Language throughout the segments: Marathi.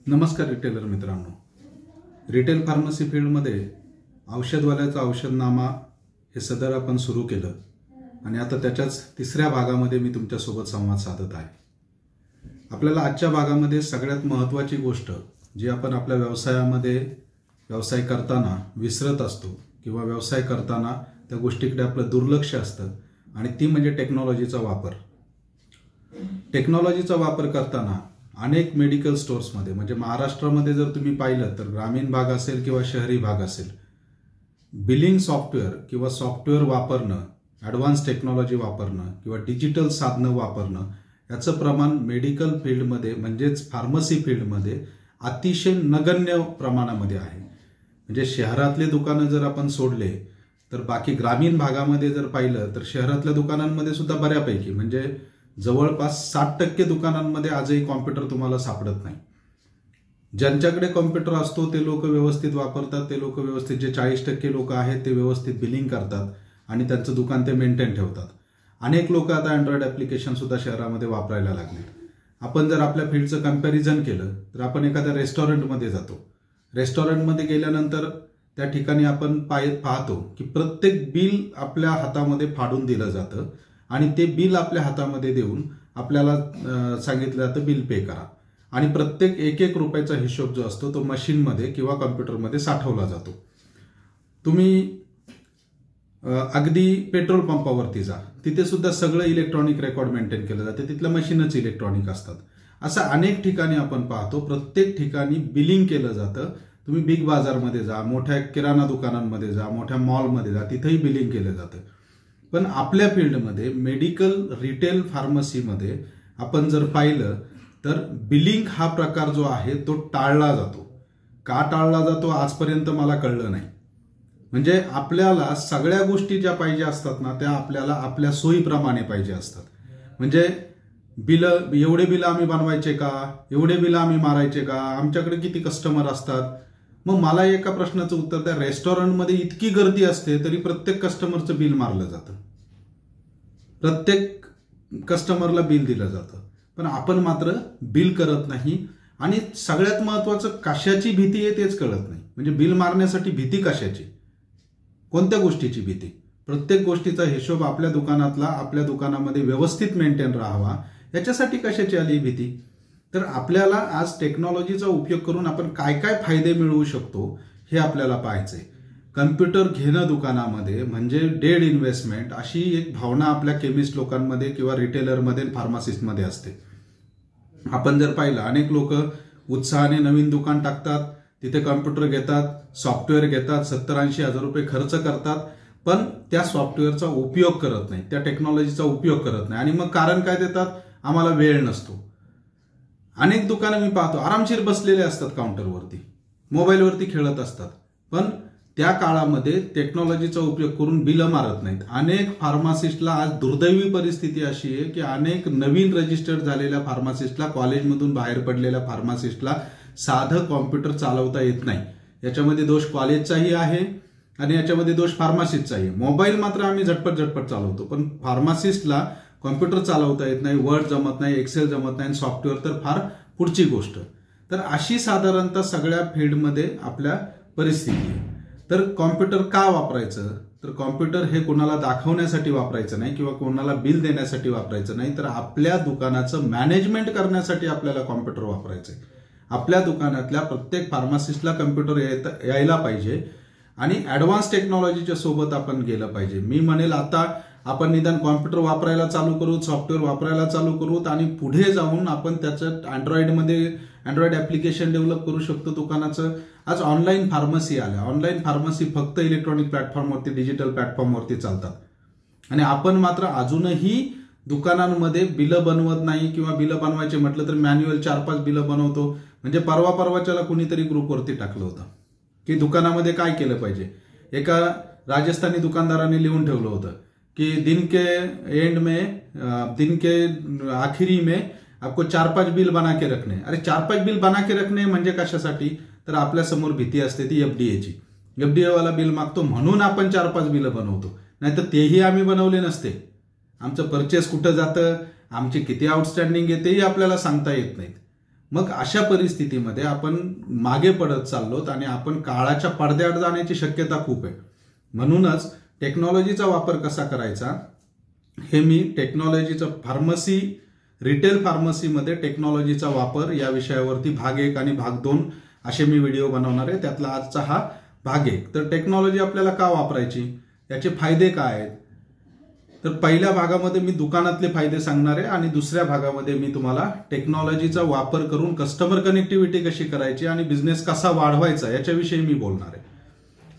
नमस्कार रिटेलर मित्रांनो, रिटेल फार्मसी फील्डमध्ये औषधवाल्याचा औषधनामा हे सदर आपण सुरू केलं आणि आता त्याच्याच तिसऱ्या भागामध्ये मी तुमच्यासोबत संवाद साधत आहे। आपल्याला आजच्या भागामध्ये सगळ्यात महत्त्वाची गोष्ट जी आपण आपल्या व्यवसायामध्ये व्यवसाय करताना विसरत असतो किंवा व्यवसाय करताना त्या गोष्टीकडे आपलं दुर्लक्ष असतं आणि ती म्हणजे टेक्नॉलॉजीचा वापर। टेक्नॉलॉजीचा वापर करताना अनेक मेडिकल स्टोर्समध्ये म्हणजे महाराष्ट्रामध्ये जर तुम्ही पाहिलं तर ग्रामीण भाग असेल किंवा शहरी भाग असेल, बिलिंग सॉफ्टवेअर किंवा सॉफ्टवेअर वापरणं, ॲडव्हान्स टेक्नॉलॉजी वापरणं किंवा डिजिटल साधनं वापरणं याचं प्रमाण मेडिकल फील्डमध्ये म्हणजेच फार्मसी फील्डमध्ये अतिशय नगण्य प्रमाणामध्ये आहे। म्हणजे शहरातले दुकानं जर आपण सोडले तर बाकी ग्रामीण भागामध्ये जर पाहिलं तर शहरातल्या दुकानांमध्ये सुद्धा बऱ्यापैकी म्हणजे जवळपास 60% दुकानांमध्ये आजही कॉम्प्युटर तुम्हाला सापडत नाही। ज्यांच्याकडे कॉम्प्युटर असतो ते लोक व्यवस्थित वापरतात, ते लोक व्यवस्थित, जे 40% लोक आहेत ते व्यवस्थित बिलिंग करतात आणि त्यांचं दुकान ते मेंटेन ठेवतात। अनेक लोक आता अँड्रॉइड ॲप्लिकेशन सुद्धा शहरामध्ये वापरायला लागले। आपण जर आपल्या फील्डचं कंपॅरिझन केलं तर आपण एखाद्या रेस्टॉरंटमध्ये जातो, रेस्टॉरंटमध्ये गेल्यानंतर त्या ठिकाणी आपण पाहतो की प्रत्येक बिल आपल्या हातामध्ये फाडून दिलं जातं आणि ते बिल आपल्या हातामध्ये देऊन आपल्याला सांगितलं जातं बिल पे करा आणि प्रत्येक एक रुपयाचा हिशोब जो असतो तो मशीनमध्ये किंवा कॉम्प्युटरमध्ये साठवला जातो। तुम्ही अगदी पेट्रोल पंपावरती जा, तिथे सुद्धा सगळं इलेक्ट्रॉनिक रेकॉर्ड मेंटेन केलं जातं, तिथलं मशीनच इलेक्ट्रॉनिक असतात। असं अनेक ठिकाणी आपण पाहतो, प्रत्येक ठिकाणी बिलिंग केलं जातं। तुम्ही बिग बाजारमध्ये जा, मोठ्या किराणा दुकानांमध्ये जा, मोठ्या मॉलमध्ये जा, तिथेही बिलिंग केलं जातं। पण आपल्या फील्डमध्ये मेडिकल रिटेल फार्मसीमध्ये आपण जर पाहिलं तर बिलिंग हा प्रकार जो आहे तो टाळला जातो। का टाळला जातो आजपर्यंत मला कळलं नाही। म्हणजे आपल्याला सगळ्या गोष्टी ज्या पाहिजे असतात ना त्या आपल्याला आपल्या सोयीप्रमाणे पाहिजे असतात। म्हणजे एवढे बिल आम्ही बनवायचे का, एवढे बिल आम्ही मारायचे का, आमच्याकडे किती कस्टमर असतात। मग मला एका प्रश्नाचं उत्तर द्या, रेस्टॉरंटमध्ये इतकी गर्दी असते तरी प्रत्येक कस्टमरचं बिल मारलं जातं, प्रत्येक कस्टमरला बिल दिलं जातं, पण आपण मात्र बिल करत नाही। आणि सगळ्यात महत्वाचं कशाची भीती आहे तेच कळत नाही। म्हणजे बिल मारण्यासाठी भीती कशाची, कोणत्या गोष्टीची भीती? प्रत्येक गोष्टीचा हिशोब आपल्या दुकानातला आपल्या दुकानामध्ये व्यवस्थित मेंटेन राहावा याच्यासाठी कशाची आली भीती? तर आपल्याला आज टेक्नॉलॉजीचा उपयोग करून आपण काय काय फायदे मिळवू शकतो हे आपल्याला पाहायचंय। कम्प्युटर घेणं दुकानामध्ये म्हणजे डेड इन्व्हेस्टमेंट अशी एक भावना आपल्या केमिस्ट लोकांमध्ये किंवा रिटेलरमध्ये फार्मासिस्टमध्ये असते। आपण जर पाहिलं अनेक लोक उत्साहाने नवीन दुकान टाकतात, तिथे कम्प्युटर घेतात, सॉफ्टवेअर घेतात, 70-80 हजार रुपये खर्च करतात, पण त्या सॉफ्टवेअरचा उपयोग करत नाही, त्या टेक्नॉलॉजीचा उपयोग करत नाही। आणि मग कारण काय देतात, आम्हाला वेळ नसतो। अनेक दुकानं मी पाहतो आरामशीर बसलेले असतात काउंटरवरती, मोबाईलवरती खेळत असतात, पण त्या काळामध्ये टेक्नॉलॉजीचा उपयोग करून बिलं मारत नाहीत। अनेक फार्मासिस्टला आज दुर्दैवी परिस्थिती अशी आहे की अनेक नवीन रजिस्टर्ड झालेल्या फार्मासिस्टला, कॉलेजमधून बाहेर पडलेल्या फार्मासिस्टला साधं कॉम्प्युटर चालवता येत नाही। याच्यामध्ये दोष कॉलेजचाही आहे आणि याच्यामध्ये दोष फार्मासिस्टचाही आहे। मोबाईल मात्र आम्ही झटपट चालवतो, पण फार्मासिस्टला कॉम्प्युटर चालवता येत नाही, वर्ड जमत नाही, एक्सेल जमत नाही, सॉफ्टवेअर तर फार पुढची गोष्ट। तर अशी साधारणतः सगळ्या फील्डमध्ये आपल्या परिस्थिती आहे। तर कॉम्प्युटर का वापरायचं? तर कॉम्प्युटर हे कोणाला दाखवण्यासाठी वापरायचं नाही किंवा कोणाला बिल देण्यासाठी वापरायचं नाही, तर आपल्या दुकानाचं मॅनेजमेंट करण्यासाठी आपल्याला कॉम्प्युटर वापरायचंय। आपल्या दुकानातल्या प्रत्येक फार्मासिस्टला कॉम्प्युटर यायला पाहिजे आणि ॲडव्हान्स टेक्नॉलॉजीच्या सोबत आपण गेलं पाहिजे। मी म्हणेल आता आपण निदान कॉम्प्युटर वापरायला चालू करू, सॉफ्टवेअर वापरायला चालू करू आणि पुढे जाऊन आपण त्याच्यात अँड्रॉइड ॲप्लिकेशन डेव्हलप करू शकतो दुकानाचं। आज ऑनलाईन फार्मसी आल्या, ऑनलाईन फार्मसी फक्त इलेक्ट्रॉनिक प्लॅटफॉर्मवरती, डिजिटल प्लॅटफॉर्मवरती चालतात आणि आपण मात्र अजूनही दुकानांमध्ये बिलं बनवत नाही किंवा बिलं बनवायचे म्हटलं तर मॅन्युअल 4-5 बिलं बनवतो। म्हणजे परवाच्याला कुणीतरी ग्रुपवरती टाकलं होतं की दुकानामध्ये काय केलं पाहिजे। एका राजस्थानी दुकानदाराने लिहून ठेवलं होतं कि दिन के आखिरी में आपको 4-5 बिल बना के रखने। अरे 4-5 बिल बना के रखणे म्हणजे कशासाठी? तर आपल्या समोर भीती असते ती एफडीएची, एफडीए वाला बिल मागतो म्हणून आपण 4-5 बिलं बनवतो, नाहीतर तेही आम्ही बनवले नसते। आमचं परचेस कुठं जातं, आमची किती आउटस्टँडिंग आहे तेही आपल्याला सांगता येत नाहीत। मग अशा परिस्थितीमध्ये आपण मागे पडत चाललोत आणि आपण काळाच्या पडद्याआड जाण्याची शक्यता खूप आहे. म्हणूनच टेक्नॉलॉजीचा वापर कसा करायचा हे मी टेक्नॉलॉजीचा रिटेल फार्मसीमध्ये टेक्नॉलॉजीचा वापर या विषयावरती भाग 1 आणि भाग 2 असे मी व्हिडिओ बनवणार आहे. त्यातला आजचा हा भाग 1. तर टेक्नॉलॉजी आपल्याला का वापरायची, याचे फायदे काय आहेत, तर पहिल्या भागामध्ये मी दुकानातले फायदे सांगणार आहे आणि दुसऱ्या भागामध्ये मी तुम्हाला टेक्नॉलॉजीचा वापर करून कस्टमर कनेक्टिव्हिटी कशी करायची आणि बिझनेस कसा वाढवायचा याच्याविषयी मी बोलणार आहे.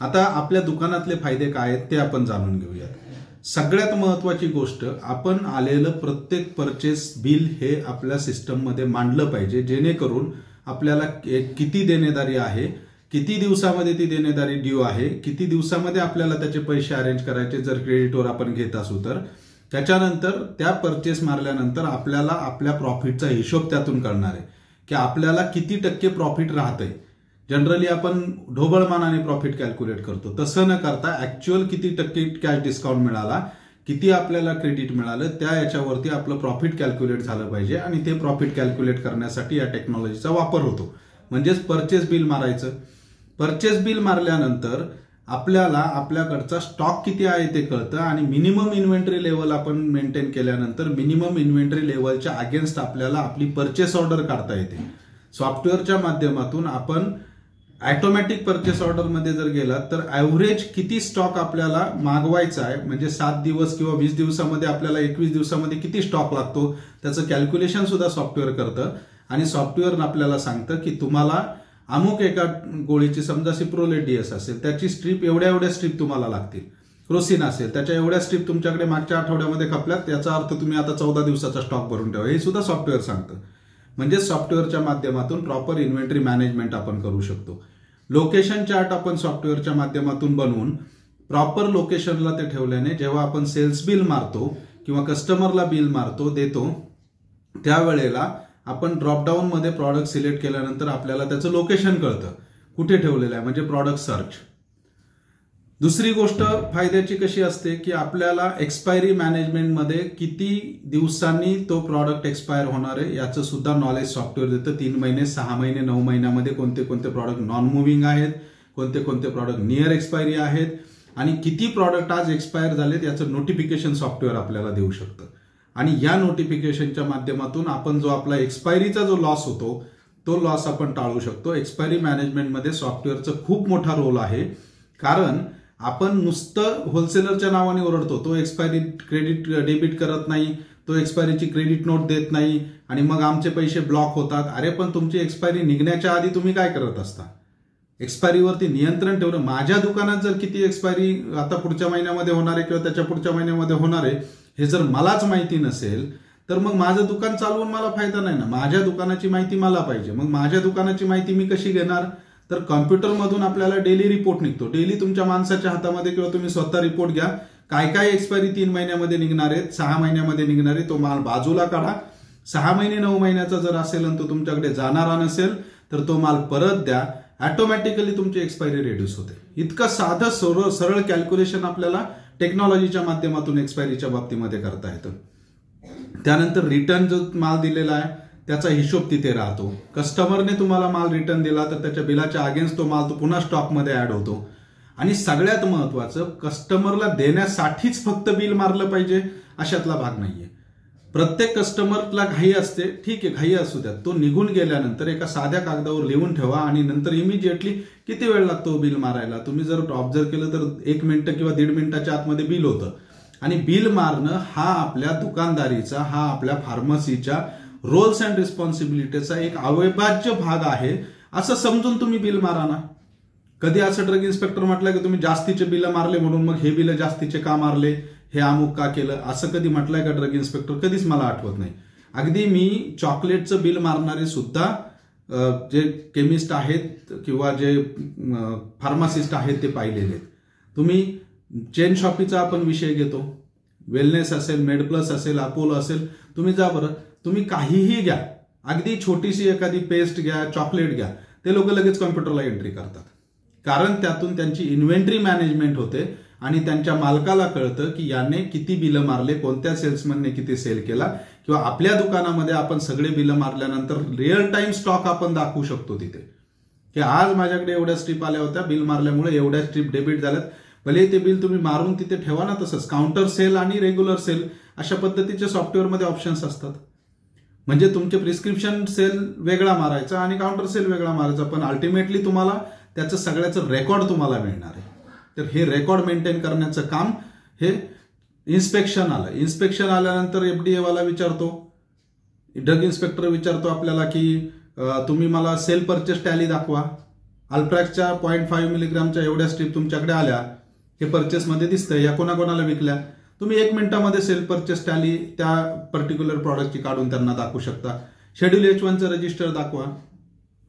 आता आपल्या दुकानातले फायदे काय आहेत ते आपण जाणून घेऊयात. सगळ्यात महत्वाची गोष्ट, आपण आलेलं प्रत्येक परचेस बिल हे आपल्या सिस्टममध्ये मांडलं पाहिजे, जेणेकरून आपल्याला किती देणेदारी आहे, किती दिवसामध्ये ती देणेदारी ड्यू आहे, किती दिवसामध्ये आपल्याला त्याचे पैसे अरेंज करायचे जर क्रेडिटवर आपण घेत असू तर, त्याच्यानंतर त्या परचेस मारल्यानंतर आपल्याला आपल्या प्रॉफिटचा हिशोब त्यातून कळणार आहे की आपल्याला किती टक्के प्रॉफिट राहतंय. जनरली आपण ढोबळमानाने प्रॉफिट कॅल्क्युलेट करतो, तसं न करता ऍक्च्युअल किती टक्के कॅश डिस्काउंट मिळाला, किती आपल्याला क्रेडिट मिळालं, त्या याच्यावरती आपलं प्रॉफिट कॅल्क्युलेट झालं पाहिजे आणि ते प्रॉफिट कॅल्क्युलेट करण्यासाठी या टेक्नॉलॉजीचा वापर होतो. म्हणजेच परचेस बिल मारायचं. परचेस बिल मारल्यानंतर आपल्याला आपल्याकडचा स्टॉक किती आहे ते कळतं आणि मिनिमम इन्व्हेंटरी लेवल आपण मेंटेन केल्यानंतर मिनिमम इन्व्हेंटरी लेवलच्या अगेन्स्ट आपल्याला आपली परचेस ऑर्डर काढता येते. सॉफ्टवेअरच्या माध्यमातून आपण ऑटोमॅटिक परचेस ऑर्डरमध्ये जर गेला तर ऍव्हरेज किती स्टॉक आपल्याला मागवायचा आहे, म्हणजे 7 दिवस किंवा 20 दिवसामध्ये आपल्याला 21 दिवसामध्ये किती स्टॉक लागतो त्याचं कॅल्क्युलेशन सुद्धा सॉफ्टवेअर करतं आणि सॉफ्टवेअर आपल्याला सांगतं की तुम्हाला अमुक एका गोळीची, समजा सिप्रोलेट डीएस असेल, त्याची स्ट्रीप एवढ्या स्ट्रीप तुम्हाला लागतील. क्रोसिन असेल, त्याच्या एवढ्या स्ट्रीप तुमच्याकडे मागच्या आठवड्यामध्ये खपल्यात, याचा अर्थ तुम्ही आता 14 दिवसाचा स्टॉक भरून ठेवा, हे सुद्धा सॉफ्टवेअर सांगतं. म्हणजे सॉफ्टवेअरच्या माध्यमातून प्रॉपर इन्व्हेंटरी मॅनेजमेंट आपण करू शकतो. लोकेशन चार्ट आपण सॉफ्टवेअरच्या माध्यमातून बनवून प्रॉपर लोकेशनला ते ठेवल्याने जेव्हा आपण सेल्स बिल मारतो किंवा कस्टमरला बिल मारतो देतो, त्यावेळेला आपण ड्रॉपडाऊन मध्ये प्रॉडक्ट सिलेक्ट केल्यानंतर आपल्याला त्याचं लोकेशन कळतं, कुठे ठेवलेलं आहे, म्हणजे प्रॉडक्ट सर्च. दुसरी गोष्ट फायद्याची कशी असते की आपल्याला एक्सपायरी मॅनेजमेंटमध्ये किती दिवसांनी तो प्रॉडक्ट एक्सपायर होणार आहे याचं सुद्धा नॉलेज सॉफ्टवेअर देतं. 3 महिने, 6 महिने, 9 महिन्यामध्ये कोणते कोणते प्रॉडक्ट नॉन मुव्हिंग आहेत, कोणते कोणते प्रॉडक्ट नियर एक्सपायरी आहेत आणि किती प्रॉडक्ट आज एक्सपायर झालेत याचं नोटिफिकेशन सॉफ्टवेअर आपल्याला देऊ शकतं. आणि या नोटिफिकेशनच्या माध्यमातून आपण जो आपला एक्सपायरीचा जो लॉस होतो तो लॉस आपण टाळू शकतो. एक्सपायरी मॅनेजमेंटमध्ये सॉफ्टवेअरचा खूप मोठा रोल आहे, कारण आपण नुसतं होलसेलरच्या नावाने ओरडतो, तो एक्सपायरी क्रेडिट डेबिट करत नाही, तो एक्सपायरीची क्रेडिट नोट देत नाही आणि मग आमचे पैसे ब्लॉक होतात. अरे पण तुमची एक्सपायरी निघण्याच्या आधी तुम्ही काय करत असता? एक्सपायरीवरती नियंत्रण ठेवणं. माझ्या दुकानात जर किती एक्सपायरी आता पुढच्या महिन्यामध्ये होणार आहे किंवा त्याच्या पुढच्या महिन्यामध्ये होणार आहे हे जर मलाच माहिती नसेल तर मग माझं दुकान चालवून मला फायदा नाही ना. माझ्या दुकानाची माहिती मला पाहिजे. मग माझ्या दुकानाची माहिती मी कशी घेणार? तर कॉम्प्युटरमधून आपल्याला डेली रिपोर्ट निघतो. डेली तुमच्या माणसाच्या हातामध्ये किंवा तुम्ही स्वतः रिपोर्ट घ्या, काय काय एक्सपायरी 3 महिन्यामध्ये निघणार आहेत, 6 महिन्यामध्ये निघणार आहे, तो माल बाजूला काढा. 6 महिने 9 महिन्याचा जर असेल आणि तो तुमच्याकडे जाणारा नसेल तर तो माल परत द्या. ऑटोमॅटिकली तुमची एक्सपायरी रिड्यूस होते. इतकं साधं सरळ कॅल्क्युलेशन आपल्याला टेक्नॉलॉजीच्या माध्यमातून एक्सपायरीच्या बाबतीमध्ये करता येतं. त्यानंतर रिटर्न जो माल दिलेला आहे त्याचा हिशोब तिथे राहतो. कस्टमरने तुम्हाला माल रिटर्न दिला तर त्याच्या बिलाच्या अगेन्स्ट तो माल तो पुन्हा स्टॉकमध्ये ऍड होतो. आणि सगळ्यात महत्वाचं, कस्टमरला देण्यासाठीच फक्त बिल मारलं पाहिजे अशातला भाग नाहीये. प्रत्येक कस्टमरला घाई असते, ठीक आहे घाई असू द्या, तो निघून गेल्यानंतर एका साध्या कागदावर लिहून ठेवा आणि नंतर इमिजिएटली किती वेळ लागतो बिल मारायला. तुम्ही जर ऑब्झर्व केलं तर 1 मिनिट किंवा 1.5 मिनिटाच्या आतमध्ये बिल होतं. आणि बिल मारणं हा आपल्या दुकानदारीचा, हा आपल्या फार्मसीच्या रोल्स अँड रिस्पॉन्सिबिलिटीचा एक अविभाज्य भाग आहे असं समजून तुम्ही बिल मारा ना. कधी असं ड्रग इन्स्पेक्टर म्हटलं की तुम्ही जास्तीचे बिल मारले म्हणून मग हे बिल जास्तीचे का मारले, हे अमुक का केलं, असं कधी म्हटलंय का ड्रग इन्स्पेक्टर? कधीच मला आठवत नाही. अगदी मी चॉकलेटचं बिल मारणारे सुद्धा जे केमिस्ट आहेत किंवा जे फार्मासिस्ट आहेत ते पाहिलेले. तुम्ही चेन शॉपीचा आपण विषय घेतो, वेलनेस असेल, मेडप्लस असेल, अपोलो असेल, तुम्ही जा बरं, तुम्ही काहीही घ्या, अगदी छोटीशी एखादी पेस्ट घ्या, चॉकलेट घ्या, ते लोक लगेच कॉम्प्युटरला एंट्री करतात. कारण त्यातून त्यांची इन्व्हेंटरी मॅनेजमेंट होते आणि त्यांच्या मालकाला कळतं की याने किती बिलं मारले, कोणत्या सेल्समनने किती सेल केला, किंवा आपल्या दुकानामध्ये आपण सगळे बिलं मारल्यानंतर रिअल टाइम स्टॉक आपण दाखवू शकतो तिथे की आज माझ्याकडे एवढ्या स्ट्रीप आल्या होत्या, बिल मारल्यामुळे एवढ्या स्ट्रीप डेबिट झाल्यात. भले ते बिल तुम्ही मारून तिथे ठेवा ना, तसंच काउंटर सेल आणि रेग्युलर सेल अशा पद्धतीचे सॉफ्टवेअरमध्ये ऑप्शन्स असतात. म्हणजे तुमचे प्रिस्क्रिप्शन सेल वेगळा मारायचा आणि काउंटर सेल वेगळा मारायचा, पण अल्टिमेटली तुम्हाला त्याचं सगळ्याचं रेकॉर्ड तुम्हाला मिळणार आहे. तर हे रेकॉर्ड मेंटेन करण्याचं काम हे इन्स्पेक्शन आलं. इन्स्पेक्शन आल्यानंतर FDA वाला विचारतो, ड्रग इन्स्पेक्टर विचारतो आपल्याला की तुम्ही मला सेल परचेस टॅली दाखवा. अल्ट्रॅक्सच्या 0.5 मिलीग्रामच्या एवढ्या स्ट्रीप तुमच्याकडे आल्या, हे परचेसमध्ये दिसतंय, या कोणाकोणाला विकल्या. तुम्ही 1 मिनिटामध्ये सेल परचेस टॅली त्या पर्टिक्युलर प्रॉडक्टची काढून त्यांना दाखवू शकता. शेड्यूल H1चं रजिस्टर दाखवा.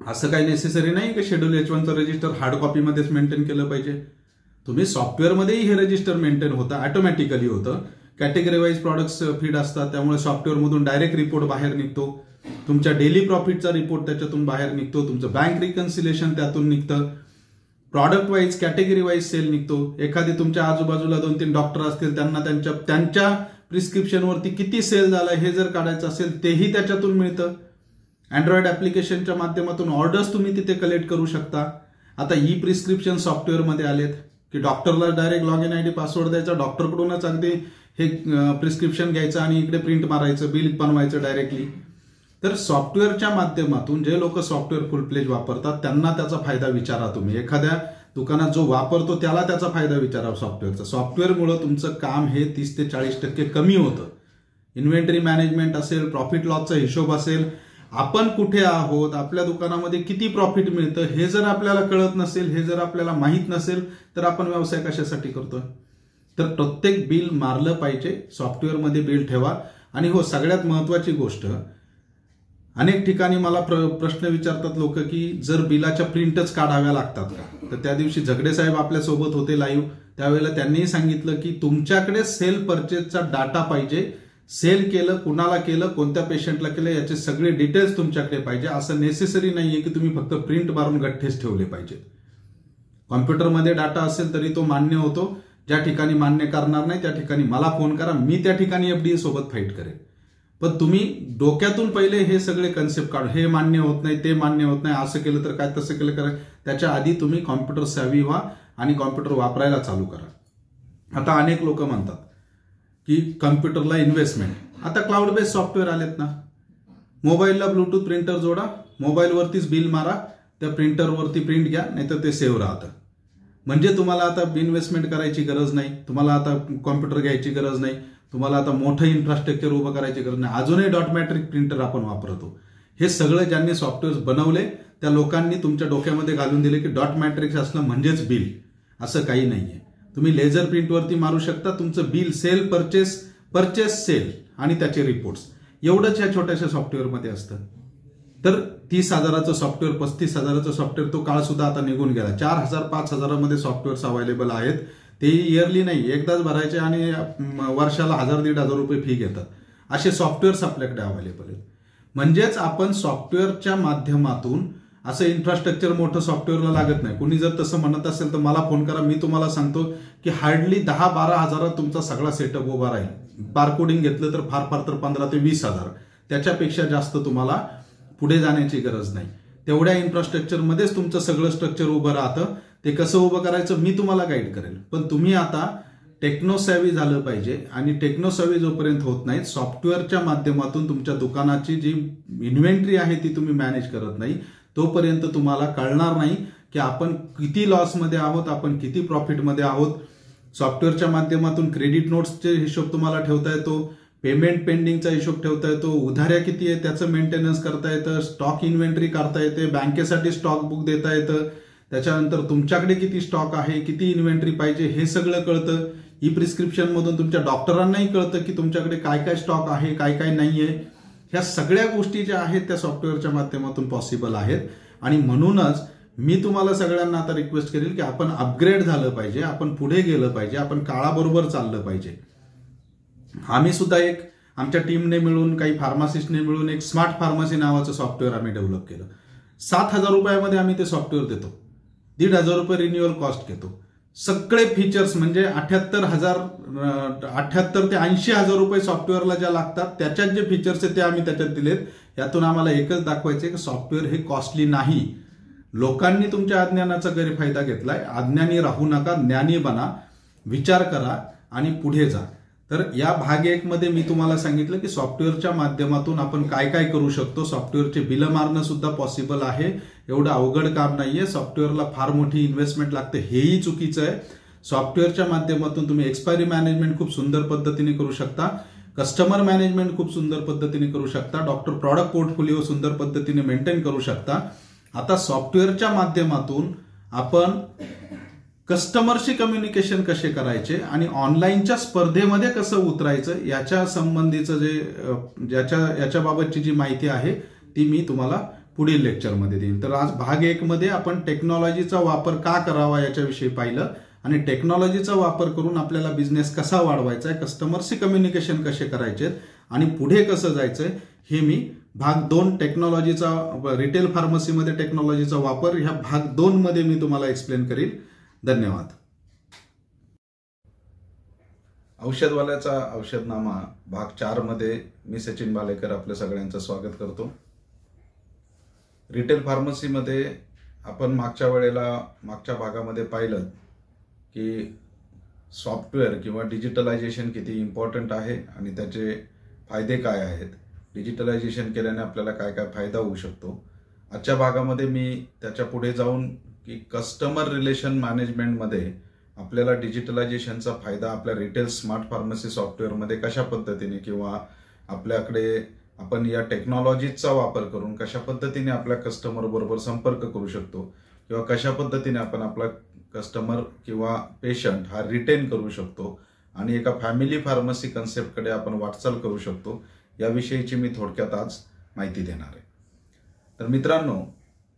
असं काही नेसेसरी नाही की शेड्यूल H1चं रजिस्टर हार्ड कॉपीमध्येच मेंटेन केलं पाहिजे. तुम्ही सॉफ्टवेअरमध्येही हे रजिस्टर मेंटेन होतं, ऑटोमॅटिकली होतं. कॅटेगरी वाईज प्रॉडक्ट्स फीड असतात, त्यामुळे सॉफ्टवेअरमधून डायरेक्ट रिपोर्ट बाहेर निघतो. तुमच्या डेली प्रॉफिटचा रिपोर्ट त्याच्यातूून बाहेर निघतो. तुमचं बँक रिकन्सिलेशन त्यातून निघतं. Product wise, category wise sale निघतो. एखादी तुमच्या आजूबाजूला 2-3 डॉक्टर असतील, त्यांना त्यांच्या प्रिस्क्रिप्शनवरती किती सेल झाला हे जर काढायचं असेल तेही त्याच्यातून मिळतं. अँड्रॉइड ऍप्लिकेशनच्या माध्यमातून ऑर्डर्स तुम्ही तिथे कलेक्ट करू शकता. आता ई प्रिस्क्रिप्शन सॉफ्टवेअरमध्ये आलेत की डॉक्टरला direct log in ID password द्यायचा, डॉक्टरकडूनच अगदी हे प्रिस्क्रिप्शन घ्यायचं आणि इकडे प्रिंट मारायचं, बिल बनवायचं डायरेक्टली. तर सॉफ्टवेअरच्या माध्यमातून जे लोक सॉफ्टवेअर फुल प्लेज वापरतात त्यांना त्याचा फायदा विचारा तुम्ही. एखाद्या दुकानात जो वापरतो त्याला त्याचा फायदा विचारा सॉफ्टवेअरचा. सॉफ्टवेअरमुळे तुमचं काम हे 30 ते 40% कमी होतं. इन्व्हेंटरी मॅनेजमेंट असेल, प्रॉफिट लॉसचा हिशोब असेल, आपण कुठे आहोत, आपल्या दुकानामध्ये किती प्रॉफिट मिळतं हे जर आपल्याला कळत नसेल, हे जर आपल्याला माहीत नसेल, तर आपण व्यवसाय कशासाठी करतोय. तर प्रत्येक बिल मारलं पाहिजे, सॉफ्टवेअरमध्ये बिल ठेवा. आणि हो, सगळ्यात महत्वाची गोष्ट, अनेक ठिकाणी मला प्रश्न विचारतात लोक की जर बिलाच्या प्रिंटच काढाव्या लागतात का. तर त्या दिवशी झगडे साहेब आपल्यासोबत होते लाईव्ह, त्यावेळेला त्यांनीही सांगितलं की तुमच्याकडे सेल परचेसचा डाटा पाहिजे. सेल केलं, कुणाला केलं, कोणत्या पेशंटला केलं, याचे सगळे डिटेल्स तुमच्याकडे पाहिजे. असं नेसेसरी नाहीये की तुम्ही फक्त प्रिंट मारून गठ्ठेच ठेवले पाहिजे. कॉम्प्युटरमध्ये डाटा असेल तरी तो मान्य होतो. ज्या ठिकाणी मान्य करणार नाही त्या ठिकाणी मला फोन करा, मी त्या ठिकाणी FDA सोबत फाईट करेन. पण तुम्ही डोक्यातून पहिले हे सगळे कन्सेप्ट काढून, हे मान्य होत नाही, ते मान्य होत नाही, असं केलं तर काय, तसं केलं काय, त्याच्या आधी तुम्ही कॉम्प्युटर सॅव्ही व्हा आणि कॉम्प्युटर वापरायला चालू करा. आता अनेक लोक म्हणतात की कॉम्प्युटरला इन्व्हेस्टमेंट. आता क्लाउड बेस्ड सॉफ्टवेअर आलेत ना, मोबाईलला ब्लूटूथ प्रिंटर जोडा, मोबाईलवरतीच बिल मारा, त्या प्रिंटरवरती प्रिंट घ्या, नाहीतर ते सेव्ह राहतं. म्हणजे तुम्हाला आता इन्व्हेस्टमेंट करायची गरज नाही, तुम्हाला आता कॉम्प्युटर घ्यायची गरज नाही, तुम्हाला आता मोठं इन्फ्रास्ट्रक्चर उभं करायची गरज नाही. अजूनही डॉट मॅट्रिक प्रिंटर आपण वापरतो. हे सगळं ज्यांनी सॉफ्टवेअर बनवले त्या लोकांनी तुमच्या डोक्यामध्ये घालून दिले की डॉट मॅट्रिक्स असलं म्हणजेच बिल. असं काही नाहीये. तुम्ही लेझर प्रिंटवरती मारू शकता. तुमचं बिल, सेल, परचेस सेल आणि त्याचे रिपोर्ट्स एवढंच या छोट्याशा सॉफ्टवेअरमध्ये असतं. तर 30,000चं सॉफ्टवेअर, 35,000चं सॉफ्टवेअर, तो काळ सुद्धा आता निघून गेला. 4,000, 5,000मध्ये सॉफ्टवेअर्स अवेलेबल आहेत. ते इयरली नाही, एकदाच भरायचे आणि वर्षाला 1,000-1,500 रुपये फी घेतात. असे सॉफ्टवेअर्स आपल्याकडे अवेलेबल आहेत. म्हणजेच आपण सॉफ्टवेअरच्या माध्यमातून, असं इन्फ्रास्ट्रक्चर मोठं सॉफ्टवेअरला लागत नाही. कुणी जर तसं म्हणत असेल तर मला फोन करा, मी तुम्हाला सांगतो की हार्डली 10-12 हजारात तुमचा सगळा सेटअप उभा राहील. बारकोडिंग घेतलं तर फार तर 15,000 ते 20,000, त्याच्यापेक्षा जास्त तुम्हाला पुढे जाण्याची गरज नाही. तेवढ्या इन्फ्रास्ट्रक्चरमध्येच तुमचं सगळं स्ट्रक्चर उभं राहतं. ते कसं उभं करायचं मी तुम्हाला गाईड करेल. पण तुम्ही आता टेक्नोसॅव्ही झालं पाहिजे. आणि टेक्नोसॅव्ही जोपर्यंत होत नाही, सॉफ्टवेअरच्या माध्यमातून तुमच्या दुकानाची जी इन्व्हेंटरी आहे ती तुम्ही मॅनेज करत नाही, तोपर्यंत तुम्हाला कळणार नाही की आपण किती लॉसमध्ये आहोत, आपण किती प्रॉफिटमध्ये आहोत. सॉफ्टवेअरच्या माध्यमातून क्रेडिट नोट्सचे हिशोब तुम्हाला ठेवता येतो, पेमेंट पेंडिंगचा हिशोब ठेवता येतो, उधाऱ्या किती आहे त्याचं मेंटेनन्स करता येतं, स्टॉक इन्व्हेंटरी करता येते, बँकेसाठी स्टॉक बुक देता येतं, त्याच्यानंतर तुमच्याकडे किती स्टॉक आहे, किती इन्व्हेंटरी पाहिजे हे सगळं कळतं. ई प्रिस्क्रिप्शन मधून तुमच्या डॉक्टरांनाही कळतं की तुमच्याकडे काय काय स्टॉक आहे, काय काय नाहीये. ह्या सगळ्या गोष्टी ज्या आहेत त्या सॉफ्टवेअरच्या माध्यमातून पॉसिबल आहेत. आणि म्हणूनच मी तुम्हाला सगळ्यांना आता रिक्वेस्ट करेल की आपण अपग्रेड झालं पाहिजे, आपण पुढे गेलं पाहिजे, आपण काळाबरोबर चाललं पाहिजे. आम्ही सुद्धा आमच्या टीमने मिळून, काही फार्मासिस्टने मिळून एक स्मार्ट फार्मसी नावाचं सॉफ्टवेअर आम्ही डेव्हलप केलं. 7,000 रुपयामध्ये आम्ही ते सॉफ्टवेअर देतो. 1,500 रुपये रिन्युअल कॉस्ट घेतो. सगळे फीचर्स म्हणजे 78 ते 80,000 रुपये सॉफ्टवेअरला ज्या लागतात त्याच्यात जे फीचर्स आहेत ते आम्ही त्याच्यात दिलेत. यातून आम्हाला एकच दाखवायचे की सॉफ्टवेअर हे कॉस्टली नाही. लोकांनी तुमच्या अज्ञानाचा गैरफायदा घेतलाय. अज्ञानी राहू नका, ज्ञानी बना, विचार करा आणि पुढे जा. तर या भाग 1 मध्ये मी तुम्हाला सांगितलं की सॉफ्टवेअरच्या माध्यमातून आपण काय काय करू शकतो. सॉफ्टवेअरचे बिल मारणं सुद्धा पॉसिबल आहे. एवढं अवघड काम नाहीये. सॉफ्टवेअरला फार मोठी इन्व्हेस्टमेंट लागते हेही चुकीचं आहे. सॉफ्टवेअरच्या माध्यमातून तुम्ही एक्सपायरी मॅनेजमेंट खूप सुंदर पद्धतीने करू शकता. कस्टमर मॅनेजमेंट खूप सुंदर पद्धतीने करू शकता. डॉक्टर प्रॉडक्ट पोर्टफोलिओ सुंदर पद्धतीने मेंटेन करू शकता. आता सॉफ्टवेअरच्या माध्यमातून आपण कस्टमरशी कम्युनिकेशन कसे करायचे आणि ऑनलाईनच्या स्पर्धेमध्ये कसं उतरायचं याच्या संबंधीचं याच्याबाबतची जी माहिती आहे ती मी तुम्हाला पुढील लेक्चरमध्ये देईन. तर आज भाग 1 मध्ये आपण टेक्नॉलॉजीचा वापर का करावा याच्याविषयी पाहिलं आणि टेक्नॉलॉजीचा वापर करून आपल्याला बिझनेस कसा वाढवायचा आहे, कस्टमरशी कम्युनिकेशन कसे करायचे आणि पुढे कसं जायचंय हे मी भाग 2 टेक्नॉलॉजीचा रिटेल फार्मसीमध्ये टेक्नॉलॉजीचा वापर ह्या भाग 2 मध्ये मी तुम्हाला एक्सप्लेन करीन. धन्यवाद. औषधवाल्याचा औषधनामा भाग 4 मध्ये मी सचिन बालेकर आपल्या सगळ्यांचं स्वागत करतो. रिटेल फार्मसीमध्ये आपण मागच्या भागामध्ये पाहिलं की सॉफ्टवेअर किंवा डिजिटलायझेशन किती इम्पॉर्टंट आहे आणि त्याचे फायदे काय आहेत, डिजिटलायझेशन केल्याने आपल्याला काय काय फायदा होऊ शकतो. आजच्या भागामध्ये मी त्याच्या पुढे जाऊन की कस्टमर रिलेशन मॅनेजमेंटमध्ये आपल्याला डिजिटलायझेशनचा फायदा आपल्या रिटेल स्मार्ट फार्मसी सॉफ्टवेअरमध्ये कशा पद्धतीने किंवा आपल्याकडे आपण या टेक्नॉलॉजीचा वापर करून कशा पद्धतीने आपल्या कस्टमर बरोबर संपर्क करू शकतो किंवा कशा पद्धतीने आपण आपला कस्टमर किंवा पेशंट हा रिटेन करू शकतो आणि एका फॅमिली फार्मसी कन्सेप्टकडे आपण वाटचाल करू शकतो याविषयीची मी थोडक्यात आज माहिती देणार आहे. तर मित्रांनो,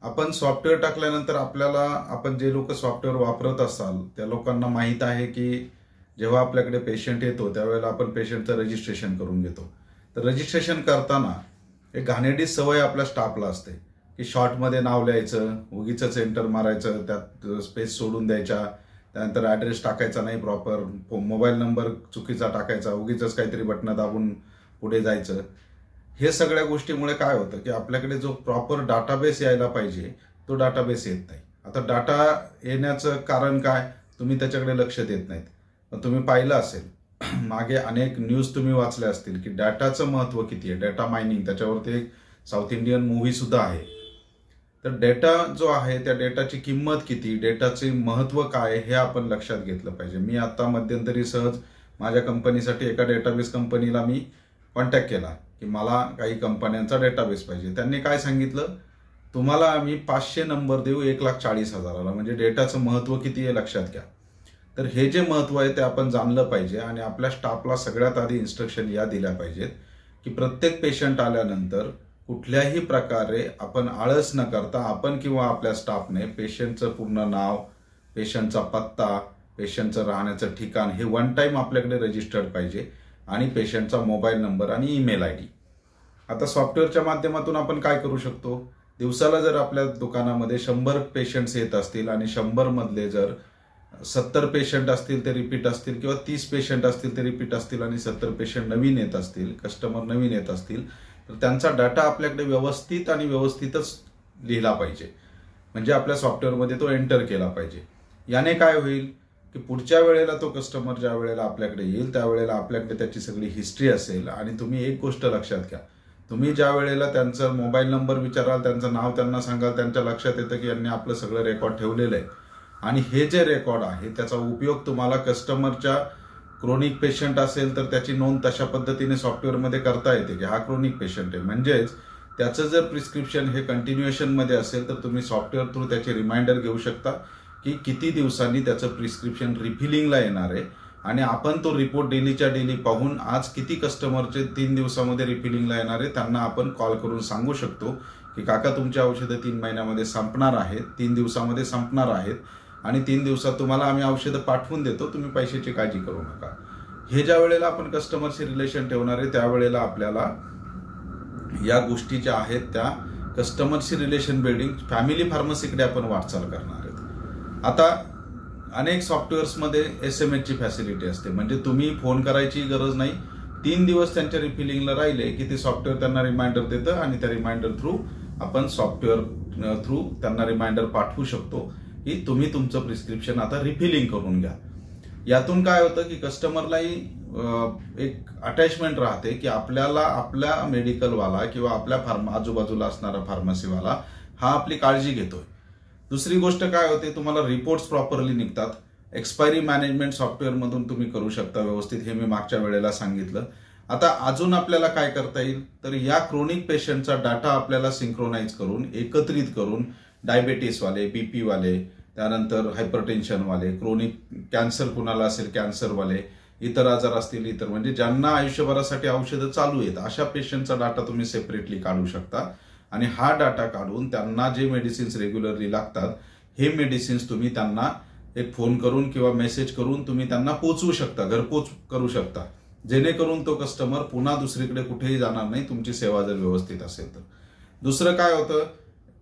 आपण सॉफ्टवेअर टाकल्यानंतर आपण जे लोक सॉफ्टवेअर वापरत असाल त्या लोकांना माहीत आहे की जेव्हा आपल्याकडे पेशंट येतो त्यावेळेला आपण पेशंटचं रजिस्ट्रेशन करून घेतो. तर रजिस्ट्रेशन करताना एक घाणेरडी सवय आपल्या स्टाफला असते की शॉर्टमध्ये नाव लिहायचं, उगीच एंटर मारायचं, त्यात स्पेस सोडून द्यायच्या, त्यानंतर ॲड्रेस टाकायचा नाही प्रॉपर, मोबाईल नंबर चुकीचा टाकायचा, उगीच काहीतरी बटणं दाबून पुढे जायचं. हे सगळ्या गोष्टीमुळे काय होतं की आपल्याकडे जो प्रॉपर डाटाबेस यायला पाहिजे तो डाटाबेस येत नाही. आता डाटा येण्याचं कारण काय, तुम्ही त्याच्याकडे लक्ष देत नाहीत. पण तुम्ही पाहिलं असेल मागे अनेक न्यूज तुम्ही वाचल्या असतील की डाटाचं महत्त्व किती आहे, डाटा मायनिंग, त्याच्यावरती एक साऊथ इंडियन मूव्ही सुद्धा आहे. तर डेटा जो आहे त्या डेटाची किंमत किती, डेटाचे महत्त्व काय हे आपण लक्षात घेतलं पाहिजे. मी आता मध्यंतरी सहज माझ्या कंपनीसाठी एका डेटाबेस कंपनीला मी कॉन्टॅक्ट केला की मला काही कंपन्यांचा डेटाबेस पाहिजे. त्यांनी काय सांगितलं, तुम्हाला आम्ही 500 नंबर देऊ 1,40,000ला. म्हणजे डेटाचं महत्त्व किती आहे लक्षात घ्या. तर हे जे महत्त्व आहे ते आपण जाणलं पाहिजे आणि आपल्या स्टाफला सगळ्यात आधी इन्स्ट्रक्शन या दिल्या पाहिजेत की प्रत्येक पेशंट आल्यानंतर कुठल्याही प्रकारे आपण आळस न करता आपण किंवा आपल्या स्टाफने पेशंटचं पूर्ण नाव, पेशंटचा पत्ता, पेशंटचं राहण्याचं ठिकाण हे वन टाइम आपल्याकडे रजिस्टर्ड पाहिजे आणि पेशंटचा मोबाईल नंबर आणि ईमेल आयडी. आता सॉफ्टवेअरच्या माध्यमातून आपण काय करू शकतो, दिवसाला जर आपल्या दुकानामध्ये 100 पेशंट्स येत असतील आणि 100 मधले जर 70 पेशंट असतील ते रिपीट असतील किंवा 30 पेशंट असतील ते रिपीट असतील आणि 70 पेशंट नवीन येत असतील, कस्टमर नवीन येत असतील, तर त्यांचा डाटा आपल्याकडे व्यवस्थितच लिहिला पाहिजे. म्हणजे आपल्या सॉफ्टवेअरमध्ये तो एंटर केला पाहिजे. याने काय होईल की पुढच्या वेळेला तो कस्टमर ज्या वेळेला आपल्याकडे येईल त्यावेळेला आपल्याकडे त्याची सगळी हिस्ट्री असेल. आणि तुम्ही एक गोष्ट लक्षात घ्या, तुम्ही ज्या वेळेला त्यांचा मोबाईल नंबर विचाराल, त्यांचं नाव त्यांना सांगाल, त्यांच्या लक्षात येतं की यांनी आपलं सगळं रेकॉर्ड ठेवलेलं आहे. आणि हे जे रेकॉर्ड आहे त्याचा उपयोग तुम्हाला कस्टमरच्या क्रोनिक पेशंट असेल तर त्याची नोंद तशा पद्धतीने सॉफ्टवेअरमध्ये करता येते की हा क्रोनिक पेशंट आहे. म्हणजेच त्याचं जर प्रिस्क्रिप्शन हे कंटिन्युएशनमध्ये असेल तर तुम्ही सॉफ्टवेअर थ्रू त्याचे रिमाइंडर घेऊ शकता की किती दिवसांनी त्याचं प्रिस्क्रिप्शन रिफिलिंगला येणार आहे आणि आपण तो रिपोर्ट डेलीच्या डेली पाहून आज किती कस्टमरचे 3 दिवसामध्ये रिफिलिंगला येणार आहे त्यांना आपण कॉल करून सांगू शकतो की काका तुमची औषधं 3 महिन्यामध्ये संपणार आहेत, 3 दिवसामध्ये संपणार आहेत आणि 3 दिवसात तुम्हाला आम्ही औषधं पाठवून देतो, तुम्ही पैशाची काळजी करू नका. हे ज्या वेळेला आपण कस्टमरशी रिलेशन ठेवणार आहे त्यावेळेला आपल्याला या गोष्टी ज्या आहेत त्या कस्टमरशी रिलेशन बिल्डिंग फॅमिली फार्मसीकडे आपण वाटचाल करणार आहेत. आता अनेक सॉफ्टवेअर्समध्ये SMS ची फॅसिलिटी असते, म्हणजे तुम्ही फोन करायची गरज नाही. 3 दिवस त्यांच्या रिफिलिंगला राहिले की ते सॉफ्टवेअर त्यांना रिमाइंडर देतं आणि त्या रिमाइंडर थ्रू आपण सॉफ्टवेअर थ्रू त्यांना रिमाइंडर पाठवू शकतो की तुम्ही तुमचं प्रिस्क्रिप्शन आता रिफिलिंग करून घ्या. यातून काय होतं की कस्टमरलाही एक अटॅचमेंट राहते की आपल्याला आपल्या मेडिकलवाला किंवा आपल्या आजूबाजूला असणारा फार्मसीवाला हा आपली काळजी घेतोय. दुसरी गोष्ट काय होते, तुम्हाला रिपोर्ट्स प्रॉपरली निघतात. एक्सपायरी मॅनेजमेंट सॉफ्टवेअर मधून तुम्ही करू शकता व्यवस्थित, हे मी मागच्या वेळेला सांगितलं. आता अजून आपल्याला काय करता येईल, तर या क्रोनिक पेशंटचा डाटा आपल्याला सिंक्रोनाइज करून एकत्रित करून डायबेटीसवाले, बीपी वाले, त्यानंतर हायपरटेन्शनवाले, क्रोनिक कॅन्सर कुणाला असेल कॅन्सरवाले, इतर आजार असतील इतर, म्हणजे ज्यांना आयुष्यभरासाठी औषधं चालू आहेत अशा पेशंटचा डाटा तुम्ही सेपरेटली काढू शकता. आणि हा डाटा काढून त्यांना जे मेडिसिन्स रेग्युलरली लागतात हे मेडिसिन्स तुम्ही त्यांना एक फोन करून किंवा मेसेज करून तुम्ही त्यांना पोचवू शकता, घरपोच करू शकता, जेणेकरून तो कस्टमर पुन्हा दुसरीकडे कुठेही जाणार नाही तुमची सेवा जर व्यवस्थित असेल तर. दुसरं काय होतं,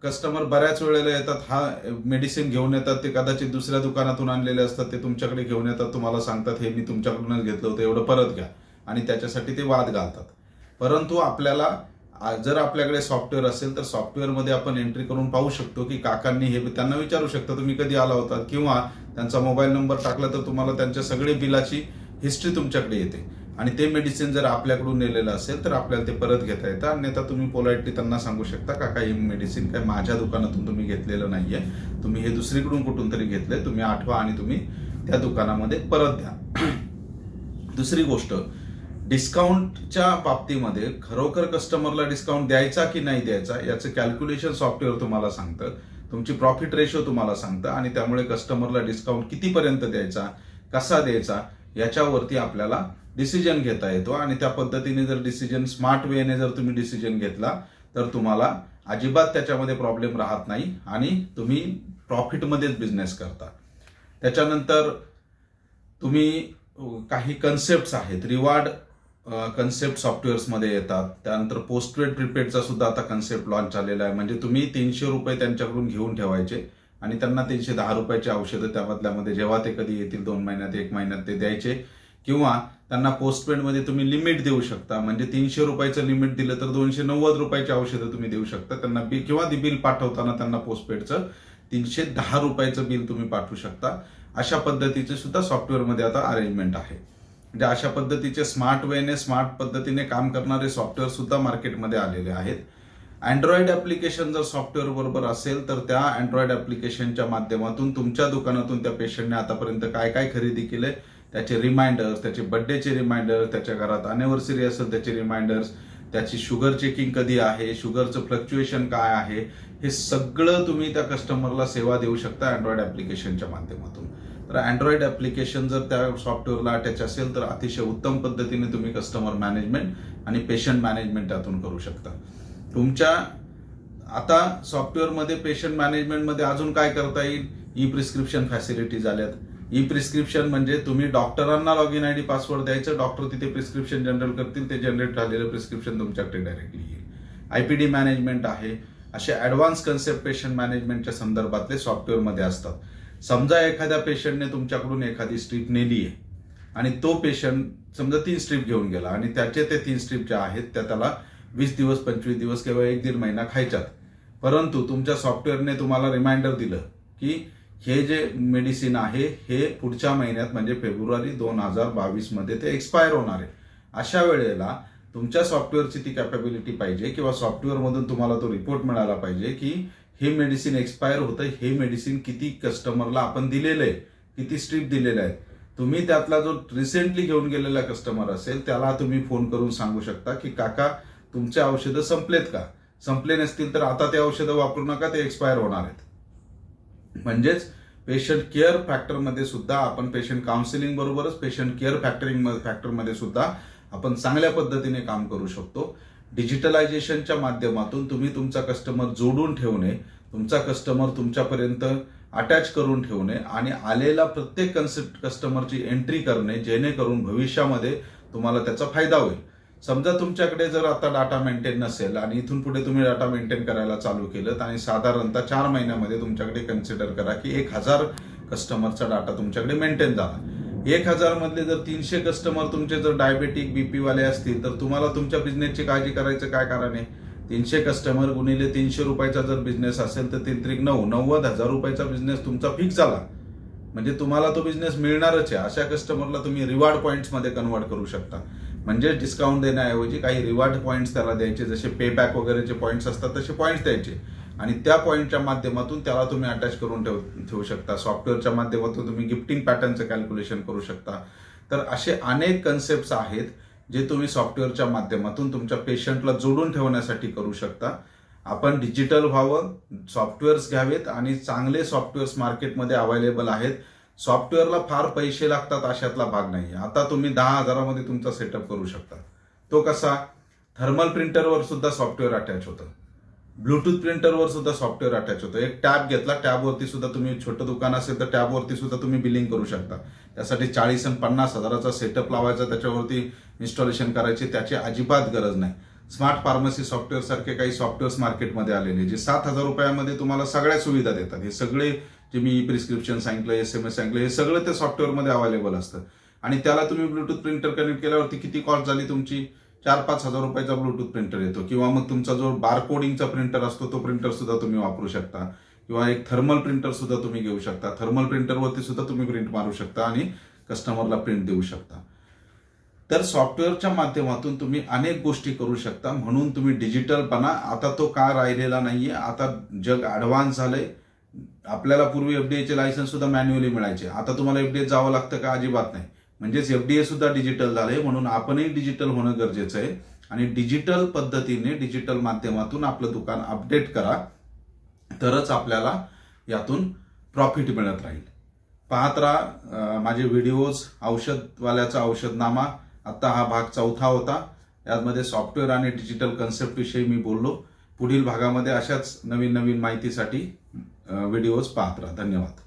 कस्टमर बऱ्याच वेळेला येतात, हा मेडिसिन घेऊन येतात, ते कदाचित दुसऱ्या दुकानातून आणलेले असतात, ते तुमच्याकडे घेऊन येतात, तुम्हाला सांगतात हे मी तुमच्याकडूनच घेतलं होतं, एवढं परत घ्या, आणि त्याच्यासाठी ते वाद घालतात. परंतु आपल्याला जर आपल्याकडे सॉफ्टवेअर असेल तर सॉफ्टवेअरमध्ये आपण एंट्री करून पाहू शकतो की काकांनी हे, त्यांना विचारू शकता तुम्ही कधी आला होता, किंवा त्यांचा मोबाईल नंबर टाकला तर तुम्हाला त्यांच्या सगळे बिलाची हिस्ट्री तुमच्याकडे येते. आणि ते मेडिसिन जर आपल्याकडून नेलेलं असेल तर आपल्याला ते परत घेता येतं. अन्यथा तुम्ही पोलाइटली त्यांना सांगू शकता काका हे मेडिसिन काय माझ्या दुकानातून तुम्ही घेतलेलं नाहीये, तुम्ही हे दुसरीकडून कुठून तरी घेतलंय, तुम्ही आठवा आणि तुम्ही त्या दुकानामध्ये परत द्या. दुसरी गोष्ट, डिस्काउंटच्या बाबतीमध्ये खरोखर कस्टमरला डिस्काउंट द्यायचा की नाही द्यायचा याचं कॅल्क्युलेशन सॉफ्टवेअर तुम्हाला सांगतं, तुमची प्रॉफिट रेशो तुम्हाला सांगतं, आणि त्यामुळे कस्टमरला डिस्काउंट कितीपर्यंत द्यायचा, कसा द्यायचा याच्यावरती आपल्याला डिसिजन घेता येतो. आणि त्या पद्धतीने जर डिसिजन स्मार्ट वेने जर तुम्ही डिसिजन घेतला तर तुम्हाला अजिबात त्याच्यामध्ये प्रॉब्लेम राहत नाही आणि तुम्ही प्रॉफिटमध्येच बिझनेस करता. त्याच्यानंतर तुम्ही काही कन्सेप्ट आहेत, रिवॉर्ड कन्सेप्ट सॉफ्टवेअर्समध्ये येतात. त्यानंतर पोस्टपेड प्रीपेडचा सुद्धा आता कन्सेप्ट लॉन्च झालेला आहे, म्हणजे तुम्ही 300 रुपये त्यांच्याकडून घेऊन ठेवायचे आणि त्यांना 310 रुपयाची औषधं त्या बदल्यामध्ये जेव्हा ते कधी येतील 2 महिन्यात 1 महिन्यात ते द्यायचे. किंवा त्यांना पोस्टपेडमध्ये तुम्ही लिमिट देऊ शकता, म्हणजे 300 रुपयाचं लिमिट दिलं तर 290 रुपयाची औषधं तुम्ही देऊ शकता त्यांना, किंवा बिल पाठवताना त्यांना पोस्टपेडचं 310 रुपयाचं बिल तुम्ही पाठवू शकता. अशा पद्धतीचे सुद्धा सॉफ्टवेअरमध्ये आता अरेंजमेंट आहे. म्हणजे अशा पद्धतीचे स्मार्ट वेने स्मार्ट पद्धतीने काम करणारे सॉफ्टवेअर सुद्धा मार्केटमध्ये आलेले आहेत. अँड्रॉइड ऍप्लिकेशन जर सॉफ्टवेअर बरोबर असेल तर त्या अँड्रॉइड ऍप्लिकेशनच्या माध्यमातून तुमच्या दुकानातून त्या पेशंटने आतापर्यंत काय काय खरेदी केलंय त्याचे रिमाइंडर्स, त्याचे बर्थडेचे रिमाइंडर, त्याच्या घरात अॅनिव्हर्सरी असेल त्याचे रिमाइंडर्स, त्याची शुगर चेकिंग कधी आहे, शुगरचं फ्लक्च्युएशन काय आहे, हे सगळं तुम्ही त्या कस्टमरला सेवा देऊ शकता अँड्रॉइड ऍप्लिकेशनच्या माध्यमातून. तर अँड्रॉइड ऍप्लिकेशन जर त्या सॉफ्टवेअरला अटॅच असेल तर अतिशय उत्तम पद्धतीने तुम्ही कस्टमर मॅनेजमेंट आणि पेशंट मॅनेजमेंट त्यातून करू शकता. तुमच्या आता सॉफ्टवेअरमध्ये पेशंट मॅनेजमेंटमध्ये अजून काय करता येईल, ई प्रिस्क्रिप्शन फॅसिलिटीज आल्यात. ई प्रिस्क्रिप्शन म्हणजे तुम्ही डॉक्टरांना लॉगिन आयडी पासवर्ड द्यायचं, डॉक्टर तिथे प्रिस्क्रिप्शन जनरेट करतील, ते जनरेट झालेलं प्रिस्क्रिप्शन तुमच्याकडे डायरेक्टली येईल. आयपीडी मॅनेजमेंट आहे. असे ऍडव्हान्स कन्सेप्ट पेशंट मॅनेजमेंटच्या संदर्भातले सॉफ्टवेअरमध्ये असतात. समजा एखाद्या पेशंटने तुमच्याकडून एखादी स्ट्रीप नेली आहे आणि तो पेशंट समजा 3 स्ट्रीप घेऊन गेला आणि त्याचे ते 3 स्ट्रीप ज्या आहेत त्या त्याला 20 दिवस 25 दिवस किंवा 1-1.5 महिना खायच्यात. परंतु तुमच्या सॉफ्टवेअरने तुम्हाला रिमाइंडर दिलं की हे जे मेडिसिन आहे हे पुढच्या महिन्यात म्हणजे फेब्रुवारी 2022 मध्ये ते एक्सपायर होणार आहे. अशा वेळेला तुमच्या सॉफ्टवेअरची ती कॅपेबिलिटी पाहिजे किंवा सॉफ्टवेअरमधून तुम्हाला तो रिपोर्ट मिळाला पाहिजे की हे मेडिसिन एक्सपायर होतं, हे मेडिसिन किती कस्टमरला आपण दिलेलं आहे, किती स्ट्रीप दिलेल्या आहेत. तुम्ही त्यातला जो रिसेंटली घेऊन गेलेला कस्टमर असेल त्याला तुम्ही फोन करून सांगू शकता की काका तुमचे औषधं संपलेत का, संपले नसतील तर आता ते औषधं वापरू नका, ते एक्सपायर होणार आहेत. म्हणजेच पेशंट केअर फॅक्टरमध्ये सुद्धा आपण पेशंट काउन्सिलिंग बरोबरच पेशंट केअर फॅक्टरमध्ये सुद्धा आपण चांगल्या पद्धतीने काम करू शकतो. डिजिटलायझेशनच्या माध्यमातून तुम्ही तुमचा कस्टमर जोडून ठेवणे, तुमचा कस्टमर तुमच्यापर्यंत अटॅच करून ठेवणे आणि आलेला प्रत्येक कस्टमरची एंट्री करणे, जेणेकरून भविष्यामध्ये तुम्हाला त्याचा फायदा होईल. समजा तुमच्याकडे जर आता डाटा मेंटेन नसेल आणि इथून पुढे तुम्ही डाटा मेंटेन करायला चालू केलं आणि साधारणतः 4 महिन्यामध्ये तुमच्याकडे कन्सिडर करा की 1000 कस्टमरचा डाटा तुमच्याकडे मेंटेन झाला। 1000 मधले जर 300 कस्टमर तुमचे जर डायबेटिक बीपी वाले असतील तर तुम्हाला तुमच्या बिझनेसची काळजी करायचं काय कारण आहे? 300 कस्टमर गुणिले 300 रुपयाचा जर बिझनेस असेल तर 90,000 रुपयाचा बिझनेस तुमचा फिक्स झाला, म्हणजे तुम्हाला तो बिझनेस मिळणारच आहे। अशा कस्टमरला तुम्ही रिवॉर्ड पॉइंट्स मध्ये कन्वर्ट करू शकता, म्हणजे डिस्काउंट देण्याऐवजी काही रिवॉर्ड पॉइंट्स त्याला द्यायचे, जसे पे बॅक वगैरेचे पॉइंट्स असतात तसे पॉइंट्स द्यायचे आणि त्या पॉइंटच्या माध्यमातून त्याला तुम्ही अटॅच करून ठेवू शकता। सॉफ्टवेअरच्या माध्यमातून तुम्ही गिफ्टिंग पॅटर्नचं कॅल्क्युलेशन करू शकता। तर असे अनेक कन्सेप्ट्स आहेत जे तुम्ही सॉफ्टवेअरच्या माध्यमातून तुमच्या पेशंटला जोडून ठेवण्यासाठी करू शकता। आपण डिजिटल व्हावं, सॉफ्टवेअर्स घ्यावेत आणि चांगले सॉफ्टवेअर्स मार्केटमध्ये अवेलेबल आहेत। सॉफ्टवेअरला फार पैसे लागतात अशातला भाग नाही। आता तुम्ही 10,000 मध्ये तुमचा सेटअप करू शकता। तो कसा? थर्मल प्रिंटरवर सुद्धा सॉफ्टवेअर अटॅच होतं, ब्लूटूथ प्रिंटरवर सुद्धा सॉफ्टवेअर अटॅच होतं। एक टॅब घेतला, टॅबवरती सुद्धा तुम्ही, छोटं दुकान असेल तर टॅबवरती सुद्धा तुम्ही बिलिंग करू शकता। त्यासाठी 40 आणि 50 हजाराचा सेटअप लावायचा, त्याच्यावरती इन्स्टॉलेशन करायची, त्याची अजिबात गरज नाही। स्मार्ट फार्मसी सॉफ्टवेअर सारखे काही सॉफ्टवेअर्स मार्केटमध्ये आलेले जे 7,000 रुपयामध्ये तुम्हाला सगळ्या सुविधा देतात। हे सगळे जे मी प्रिस्क्रिप्शन सांगितलं, SMS सांगितलं, हे सगळं त्या सॉफ्टवेअरमध्ये अवेलेबल असतं आणि त्याला तुम्ही ब्लूटूथ प्रिंटर कनेक्ट केल्यावरती किती कॉस्ट झाली तुमची? 4-5 हजार रुपयाचा ब्लूटूथ प्रिंटर येतो, किंवा मग तुमचा जो बारकोडिंगचा प्रिंटर असतो तो प्रिंटर सुद्धा तुम्ही वापरू शकता, किंवा एक थर्मल प्रिंटर सुद्धा तुम्ही घेऊ शकता। थर्मल प्रिंटरवरती सुद्धा तुम्ही प्रिंट मारू शकता आणि कस्टमरला प्रिंट देऊ शकता। तर सॉफ्टवेअरच्या माध्यमातून तुम्ही अनेक गोष्टी करू शकता, म्हणून तुम्ही डिजिटल बना। आता तो काळ राहिलेला नाहीये, आता जग ऍडव्हान्स झालंय। आपल्याला पूर्वी एफडीएचे लायसन्स सुद्धा मॅन्युअली मिळायचे, आता तुम्हाला एफडीए जावं लागतं का? अजिबात नाही। म्हणजेच एफडीए सुद्धा डिजिटल झालंय, म्हणून आपणही डिजिटल होणं गरजेचं आहे आणि डिजिटल पद्धतीने, डिजिटल माध्यमातून आपलं दुकान अपडेट करा, तरच आपल्याला यातून प्रॉफिट मिळत राहील। पाहत राहा माझे व्हिडिओज। औषधवाल्याचा औषधनामा, आता हा भाग 4था होता। यामध्ये सॉफ्टवेअर आणि डिजिटल कन्सेप्ट विषयी मी बोललो। पुढील भागामध्ये अशाच नवीन नवीन माहितीसाठी व्हिडिओज पाहत राहा। धन्यवाद।